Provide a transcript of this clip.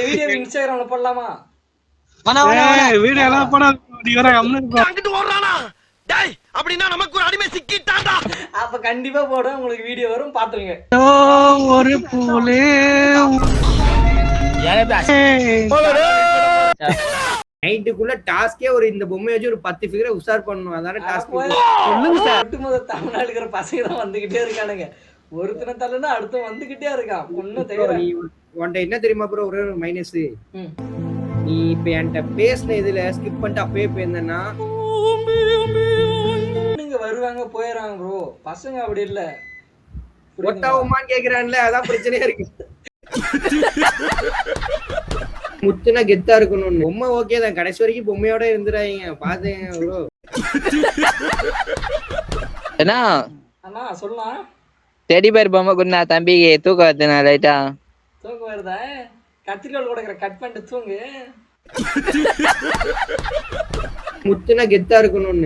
Video இன்ஸ்டாகிராம்ல போடலாமா? Video எல்லாம் போடாத, நீ வர அங்கிட்டு ஓடுறானா? டேய் அப்படினா நமக்கு ஒரு அடிமை சிக்கிட்டான்டா. அப்ப கண்டிப்பா போடுறேன், உங்களுக்கு வீடியோ வரும், பாத்துருங்க. ஒரு பூலே நைட்டுக்குள்ள டாஸ்கே ஒரு இந்த பொம்மையை வச்சு ஒரு 10 ஃபிகரை உஷார் பண்ணணும். அதானே டாஸ்க். சொல்லுங்க சார். ஒட்டுமொத்த தமிழ்நாடு இருக்கிற பசங்க தான் வந்துகிட்டே இருக்கானுங்க. ஒருத்தனை தள்ளுனா அடுத்து வந்துகிட்டே இருக்கான். ஒண்ணும் தெரியல. உன்ட்ட என்ன தெரியுமா ப்ரோ ஒரு மைனஸ்? நீ இப்ப என்கிட்ட பேசின இதுல ஸ்கிப் பண்ணிட்டு அப்பயே போயிருந்தேன்னா நீங்க வருவாங்க போயிடறாங்க ப்ரோ. பசங்க அப்படி இல்ல. ஒட்டாவுமான்னு கேக்குறான்ல, அதான் பிரச்சனையா இருக்கு. முத்துனா கெத்தா இருக்கணும். பொம்மை ஓகே தான், கடைசி வரைக்கும் பொம்மையோட இருந்துறாங்க. பாத்துங்க ப்ரோ. என்ன அண்ணா சொல்லலாம். டெடி பேர் பொம்மை குடுனா தம்பிக்கு தூக்கம் வருதுண்ணா லைட்டா. தூக்கம் வருதா? கத்திரிக்கால் கொடுக்குற, கட் பண்ணிட்டு தூங்கு. முத்துனா கெத்தா இருக்கணும்னு